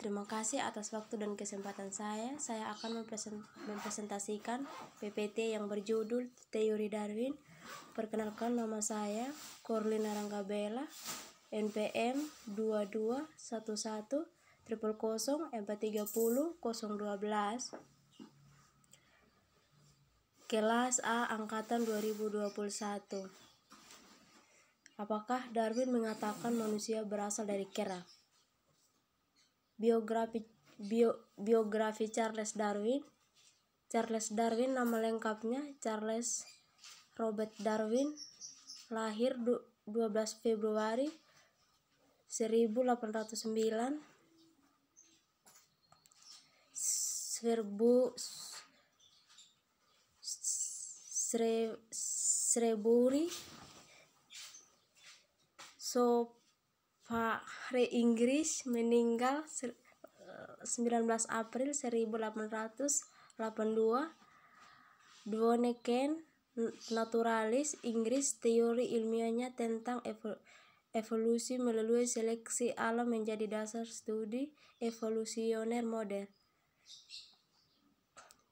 Terima kasih atas waktu dan kesempatan saya. Saya akan mempresentasikan PPT yang berjudul Teori Darwin. Perkenalkan, nama saya Corlina Ranggabella, NPM 2211 000 430 012, kelas A angkatan 2021. Apakah Darwin mengatakan manusia berasal dari kera? Biografi Charles Darwin. Charles Darwin nama lengkapnya Charles Robert Darwin, lahir 12 Februari 1809 Shrewsbury, Surrey, Inggris, meninggal 19 April 1882. Dworken, naturalis Inggris, teori ilmiahnya tentang evolusi melalui seleksi alam menjadi dasar studi evolusioner modern.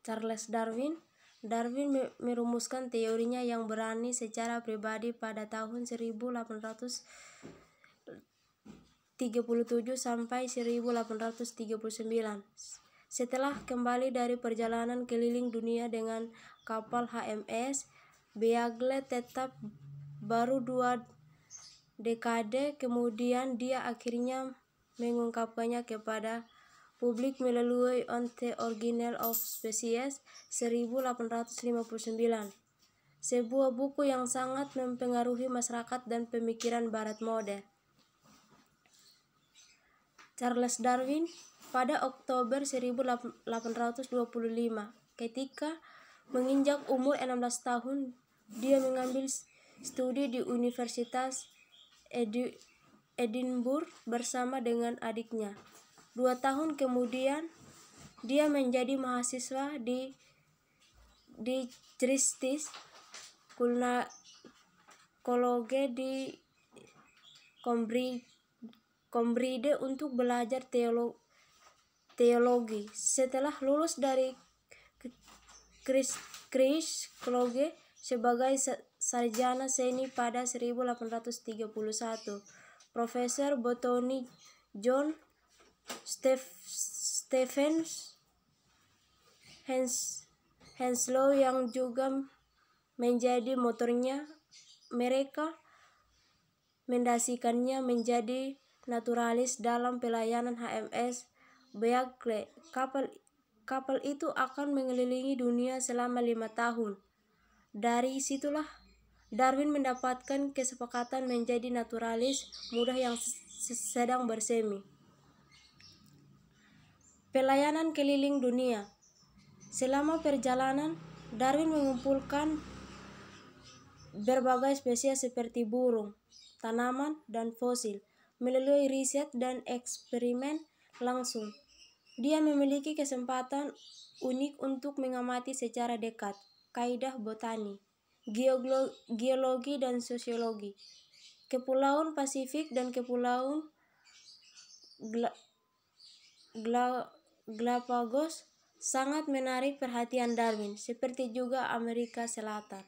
Charles Darwin. Darwin merumuskan teorinya yang berani secara pribadi pada tahun 1837 sampai 1839. Setelah kembali dari perjalanan keliling dunia dengan kapal HMS Beagle, tetap baru 2 dekade kemudian dia akhirnya mengungkapkannya kepada publik melalui On the Origin of Species 1859, sebuah buku yang sangat mempengaruhi masyarakat dan pemikiran barat modern. Charles Darwin. Pada Oktober 1825, ketika menginjak umur 16 tahun, dia mengambil studi di Universitas Edinburgh bersama dengan adiknya. 2 tahun kemudian, dia menjadi mahasiswa di Christ's College di Cambridge untuk belajar teologi. Setelah lulus dari Christ's College sebagai sarjana seni pada 1831, Profesor Botani John Stephen Henslow yang juga menjadi motornya, mereka mendasarkannya menjadi naturalis dalam pelayanan HMS Beagle. Kapal itu akan mengelilingi dunia selama 5 tahun. Dari situlah Darwin mendapatkan kesepakatan menjadi naturalis muda yang sedang bersemi. Pelayanan keliling dunia. Selama perjalanan, Darwin mengumpulkan berbagai spesies seperti burung, tanaman, dan fosil. Melalui riset dan eksperimen langsung, dia memiliki kesempatan unik untuk mengamati secara dekat kaidah botani, geologi, dan sosiologi. Kepulauan Pasifik dan Kepulauan Galapagos sangat menarik perhatian Darwin, seperti juga Amerika Selatan.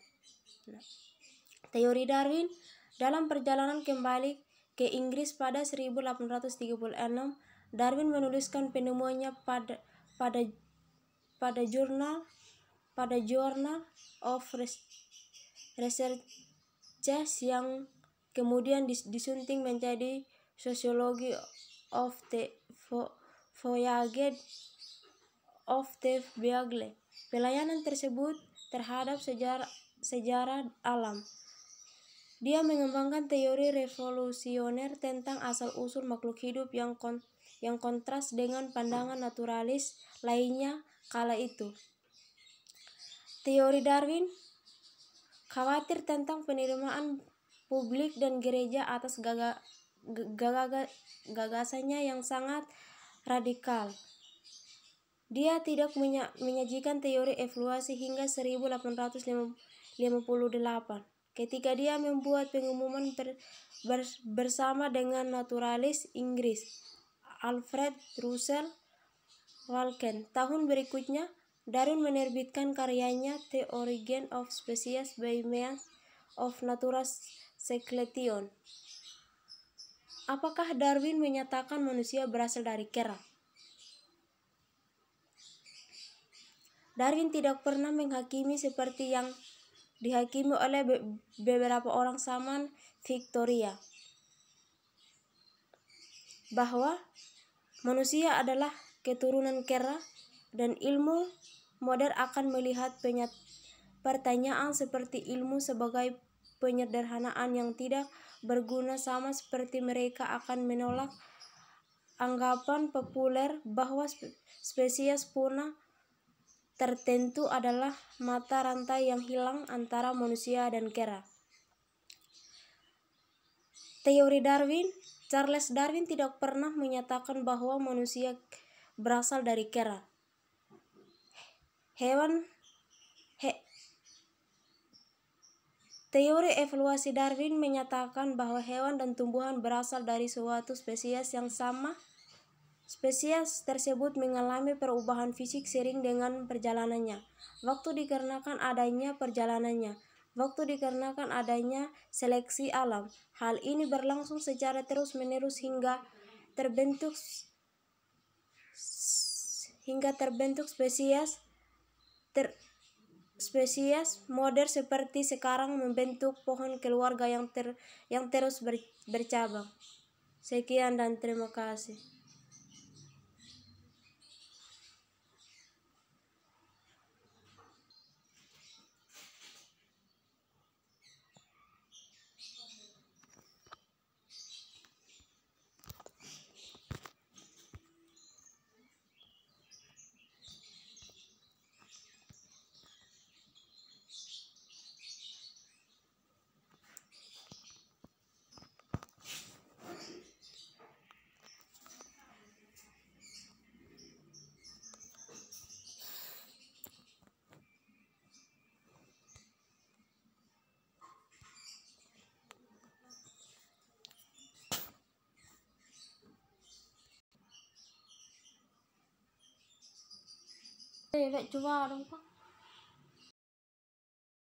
Teori Darwin. Dalam perjalanan kembali ke Inggris pada 1836, Darwin menuliskan penemuannya pada Journal of Research yang kemudian disunting menjadi Sociology of the Voyage of the Beagle. Pelayanan tersebut terhadap sejarah alam. Dia mengembangkan teori revolusioner tentang asal-usul makhluk hidup yang kontras dengan pandangan naturalis lainnya kala itu. Teori Darwin khawatir tentang penerimaan publik dan gereja atas gagasannya yang sangat radikal. Dia tidak menyajikan teori evolusi hingga 1858. Ketika dia membuat pengumuman bersama dengan naturalis Inggris, Alfred Russel Wallace. Tahun berikutnya, Darwin menerbitkan karyanya The Origin of Species by Means of Natural Selection. Apakah Darwin menyatakan manusia berasal dari kera? Darwin tidak pernah menghakimi seperti yang dihakimi oleh beberapa orang zaman Victoria, bahwa manusia adalah keturunan kera, dan ilmu modern akan melihat pertanyaan seperti ilmu sebagai penyederhanaan yang tidak berguna, sama seperti mereka akan menolak anggapan populer bahwa spesies punah tertentu adalah mata rantai yang hilang antara manusia dan kera. Teori Darwin. Charles Darwin tidak pernah menyatakan bahwa manusia berasal dari kera. Teori evolusi Darwin menyatakan bahwa hewan dan tumbuhan berasal dari suatu spesies yang sama. Spesies tersebut mengalami perubahan fisik sering dengan perjalanannya. Waktu dikarenakan adanya seleksi alam. Hal ini berlangsung secara terus-menerus hingga terbentuk spesies modern seperti sekarang, membentuk pohon keluarga yang terus bercabang. Sekian dan terima kasih. Coba dong Pak.